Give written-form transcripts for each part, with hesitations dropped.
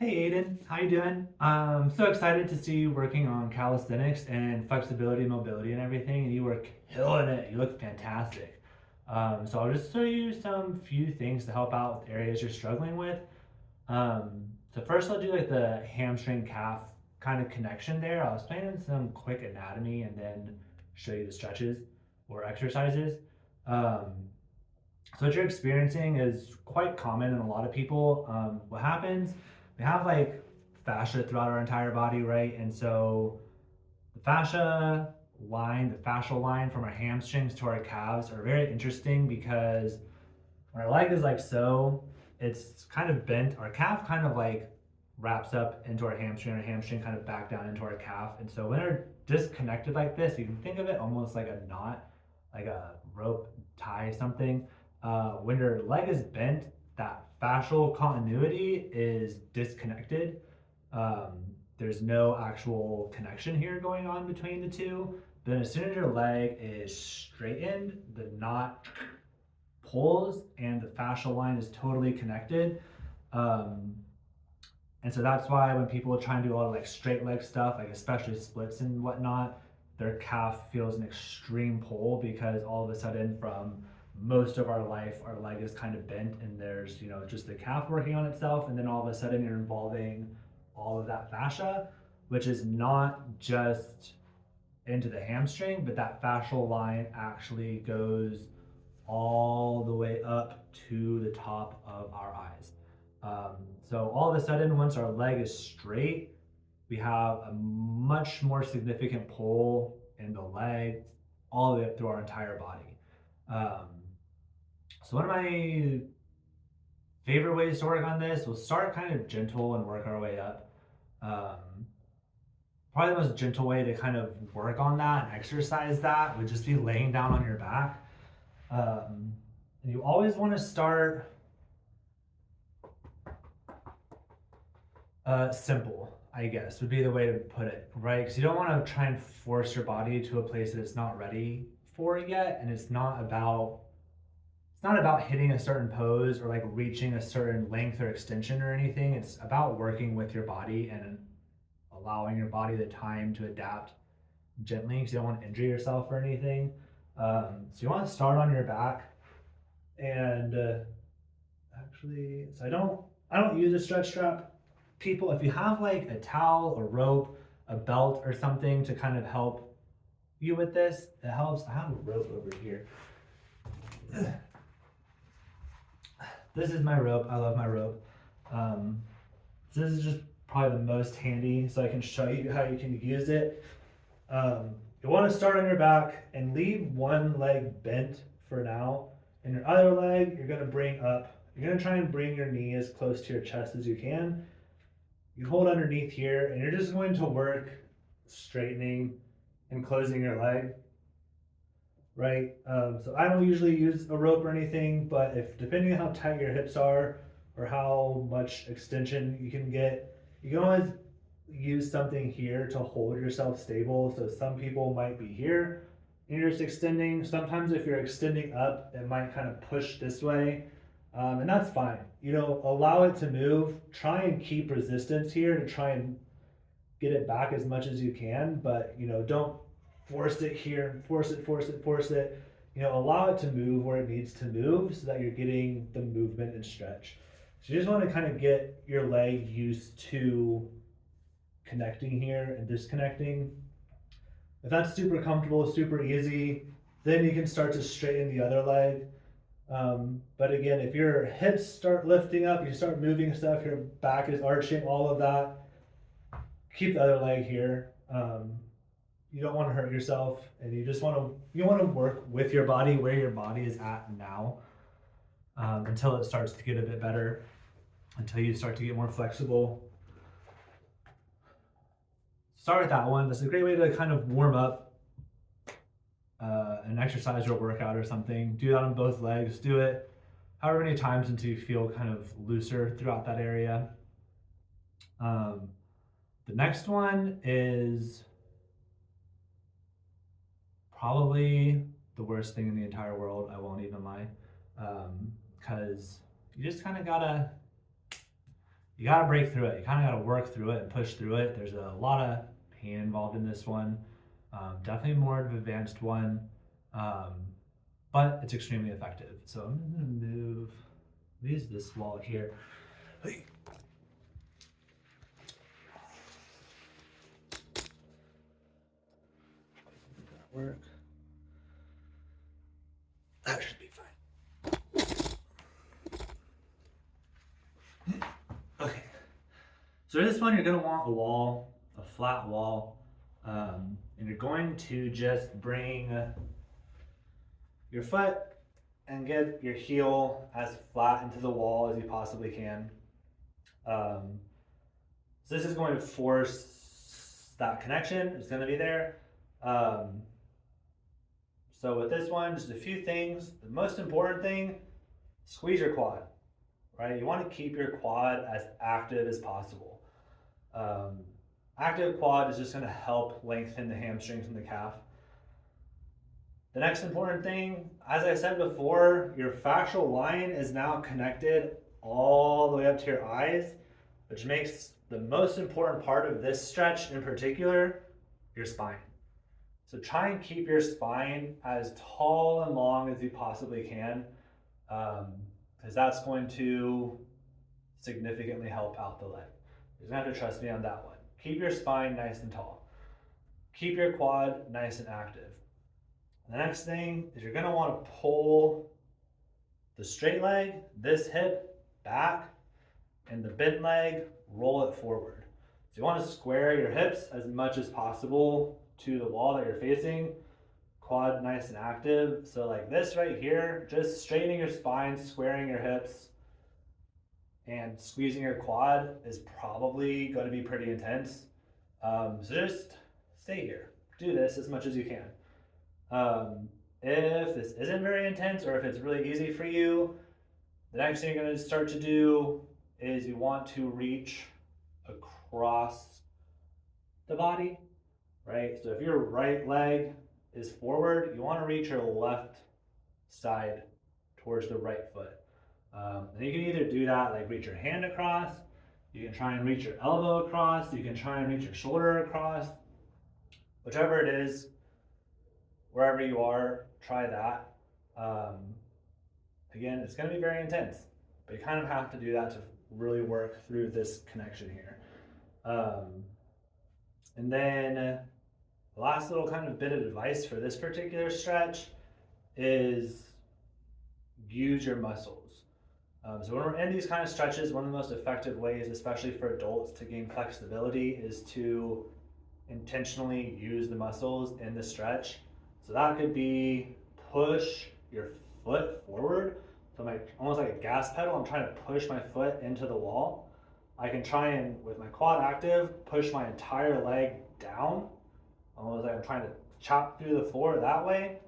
Hey Aiden, how you doing? So excited to see you working on calisthenics and flexibility and mobility and everything, and you were killing it. You look fantastic. So I'll just show you some few things to help out with areas you're struggling with. So first I'll do like the hamstring calf kind of connection there. I'll explain in some quick anatomy and then show you the stretches or exercises. Um, so what you're experiencing is quite common in a lot of people. What happens? We have like fascia throughout our entire body, right? And so the fascia line, the fascial line from our hamstrings to our calves are very interesting because when our leg is like so, it's kind of bent. Our calf kind of like wraps up into our hamstring kind of back down into our calf. And so when they're disconnected like this, you can think of it almost like a knot, like a rope tie something. When your leg is bent, that fascial continuity is disconnected. Um, there's no actual connection here going on between the two. Then as soon as your leg is straightened, the knot pulls and the fascial line is totally connected. Um, and so that's why when people try and do a lot of like straight leg stuff, like especially splits and whatnot, their calf feels an extreme pull because all of a sudden from most of our life, our leg is kind of bent and there's, just the calf working on itself. And then all of a sudden you're involving all of that fascia, which is not just into the hamstring, but that fascial line actually goes all the way up to the top of our eyes. So all of a sudden, once our leg is straight, we have a much more significant pull in the leg all the way up through our entire body. Um, so one of my favorite ways to work on this, we'll start kind of gentle and work our way up. Um, Probably the most gentle way to kind of work on that and exercise that would just be laying down on your back. And you always want to start simple, I guess, would be the way to put it, right? Because you don't want to try and force your body to a place that it's not ready for yet, and it's not about hitting a certain pose or like reaching a certain length or extension or anything. It's about working with your body and allowing your body the time to adapt gently because you don't want to injure yourself or anything. So you want to start on your back and actually, so I don't use a stretch strap. People, if you have like a towel, a rope, a belt, or something to kind of help you with this, it helps. I have a rope over here. This is my rope. I love my rope. Um, so this is just probably the most handy, so I can show you how you can use it. You want to start on your back and leave one leg bent for now, and your other leg you're going to bring up. You're going to try and bring your knee as close to your chest as you can. You hold underneath here, and you're just going to work straightening and closing your leg, right? So I don't usually use a rope or anything, but if depending on how tight your hips are or how much extension you can get, you can always use something here to hold yourself stable. So some people might be here and you're just extending. Sometimes if you're extending up, it might kind of push this way. And that's fine. Allow it to move. Try and keep resistance here to try and get it back as much as you can, but don't force it here, force it. Allow it to move where it needs to move so that you're getting the movement and stretch. So you just want to kind of get your leg used to connecting here and disconnecting. If that's super comfortable, super easy, then you can start to straighten the other leg. But again, if your hips start lifting up, you start moving stuff, your back is arching, all of that, keep the other leg here. You don't want to hurt yourself, and you want to work with your body where your body is at now, until it starts to get a bit better, until you start to get more flexible. Start with that one. That's a great way to kind of warm up an exercise or workout or something. Do that on both legs. Do it however many times until you feel kind of looser throughout that area. Um, the next one is probably the worst thing in the entire world. I won't even lie, because you just kind of gotta you gotta break through it. You kind of gotta work through it and push through it. There's a lot of pain involved in this one. Definitely more of an advanced one, um, but it's extremely effective. So I'm gonna use this wall here. Hey. Work. That should be fine. Okay. So this one, you're gonna want a wall, a flat wall, and you're going to just bring your foot and get your heel as flat into the wall as you possibly can. So this is going to force that connection. It's going to be there. So with this one, just a few things. The most important thing, squeeze your quad, right? You want to keep your quad as active as possible. Active quad is just going to help lengthen the hamstrings and the calf. The next important thing, as I said before, your fascial line is now connected all the way up to your eyes, which makes the most important part of this stretch in particular, your spine. So try and keep your spine as tall and long as you possibly can, because that's going to significantly help out the leg. You're gonna have to trust me on that one. Keep your spine nice and tall. Keep your quad nice and active. The next thing is you're gonna wanna pull the straight leg, this hip, back, and the bent leg, roll it forward. So you wanna square your hips as much as possible to the wall that you're facing, quad nice and active. So like this right here, just straightening your spine, squaring your hips, and squeezing your quad is probably going to be pretty intense. So just stay here. Do this as much as you can. If this isn't very intense or if it's really easy for you, the next thing you're going to start to do is you want to reach across the body, right? So if your right leg is forward, you want to reach your left side towards the right foot. And you can either do that, like reach your hand across, you can try and reach your elbow across, you can try and reach your shoulder across, whichever it is, wherever you are, try that. Again, it's going to be very intense, but you kind of have to do that to really work through this connection here. And then the last little kind of bit of advice for this particular stretch is use your muscles. So when we're in these kind of stretches, one of the most effective ways, especially for adults, to gain flexibility is to intentionally use the muscles in the stretch. So that could be push your foot forward. So I'm almost like a gas pedal. I'm trying to push my foot into the wall. I can try and, with my quad active, push my entire leg down. Almost like I'm trying to chop through the floor that way.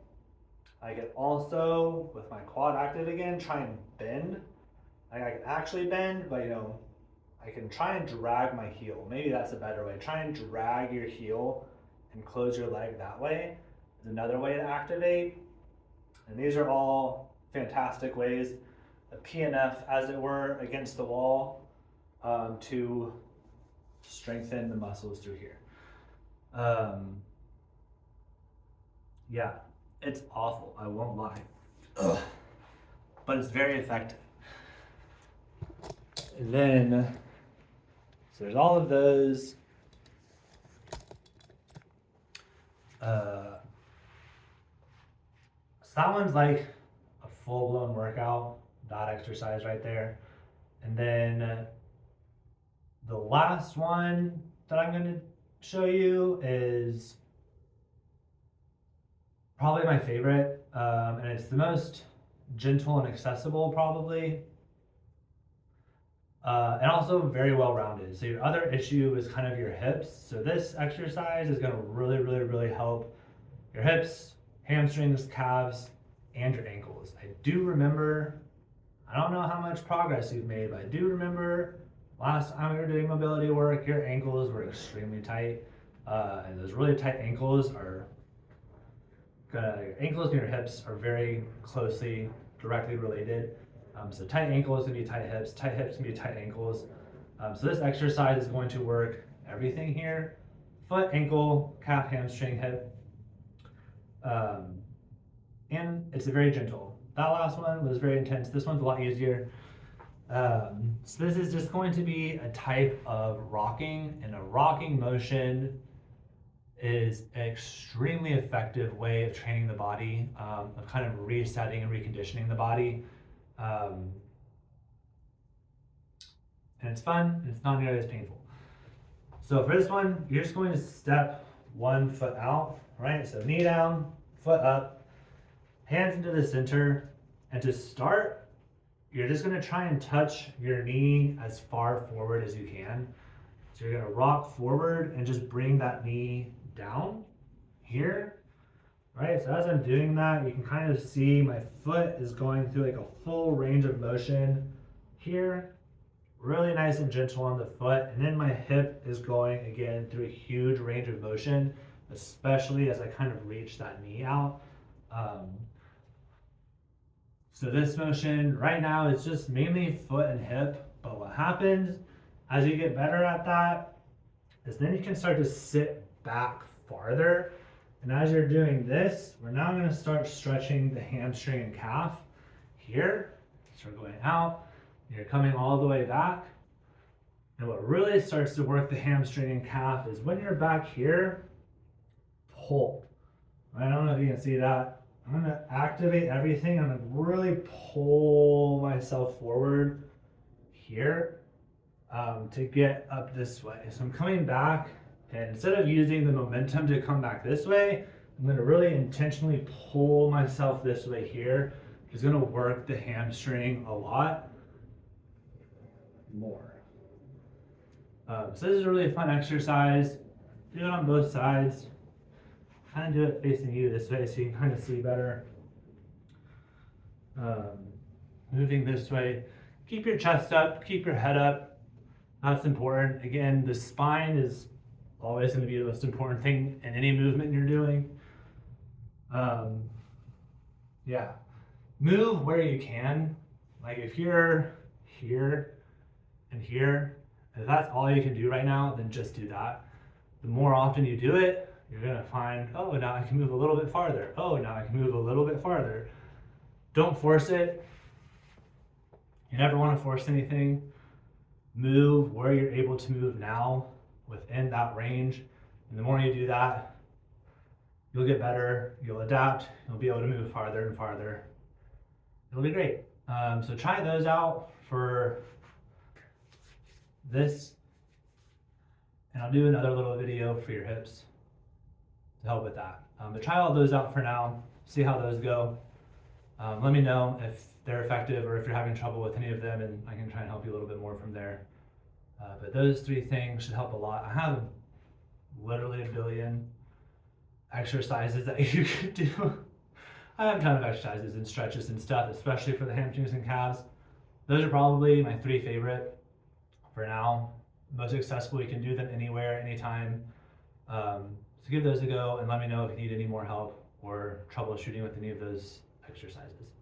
I can also, with my quad active again, try and bend. I can actually bend, but I can try and drag my heel. Maybe that's a better way. Try and drag your heel and close your leg that way is another way to activate. And these are all fantastic ways, a PNF as it were, against the wall to strengthen the muscles through here. Yeah, it's awful, I won't lie. Ugh. But it's very effective. And then, so there's all of those. So that one's like a full-blown workout, that exercise right there. And then the last one that I'm going to show you is probably my favorite, and it's the most gentle and accessible probably. And also very well-rounded. So your other issue is kind of your hips. So this exercise is going to really, really, really help your hips, hamstrings, calves, and your ankles. I do remember, I don't know how much progress you've made, but I do remember last time we were doing mobility work, your ankles were extremely tight. And those really tight ankles are your ankles and your hips are very closely, directly related. So tight ankles can be tight hips can be tight ankles. So this exercise is going to work everything here: foot, ankle, calf, hamstring, hip. And it's very gentle. That last one was very intense. This one's a lot easier. So this is just going to be a type of rocking, and a rocking motion is an extremely effective way of training the body, of kind of resetting and reconditioning the body. And it's fun, and it's not nearly as painful. So for this one, you're just going to step one foot out, right? So knee down, foot up, hands into the center, and to start, you're just gonna try and touch your knee as far forward as you can. So you're gonna rock forward and just bring that knee down here, right? So as I'm doing that, you can kind of see my foot is going through like a full range of motion here, really nice and gentle on the foot. And then my hip is going again through a huge range of motion, especially as I kind of reach that knee out. So this motion right now is just mainly foot and hip, but what happens as you get better at that is then you can start to sit back farther. And as you're doing this, we're now going to start stretching the hamstring and calf here. So we're going out, you're coming all the way back. And what really starts to work the hamstring and calf is when you're back here, pull. I don't know if you can see that. I'm going to activate everything. I'm going to really pull myself forward here to get up this way. So I'm coming back, and instead of using the momentum to come back this way, I'm going to really intentionally pull myself this way here. It's going to work the hamstring a lot more. So this is a really fun exercise. Do it on both sides. Kind of do it facing you this way so you can kind of see better. Moving this way. Keep your chest up, keep your head up. That's important. Again, the spine is always going to be the most important thing in any movement you're doing. Yeah. Move where you can. Like if you're here and here, if that's all you can do right now, then just do that. The more often you do it, you're going to find, oh, now I can move a little bit farther. Oh, now I can move a little bit farther. Don't force it. You never want to force anything. Move where you're able to move now within that range. And the more you do that, you'll get better, you'll adapt, you'll be able to move farther and farther. It'll be great. So try those out for this. And I'll do another little video for your hips to help with that. But try all those out for now, see how those go. Let me know if they're effective or if you're having trouble with any of them, and I can try and help you a little bit more from there. But those three things should help a lot. I have literally a billion exercises that you could do. I have a ton of exercises and stretches and stuff, especially for the hamstrings and calves. Those are probably my three favorite for now. Most accessible, you can do them anywhere, anytime. So give those a go and let me know if you need any more help or troubleshooting with any of those exercises.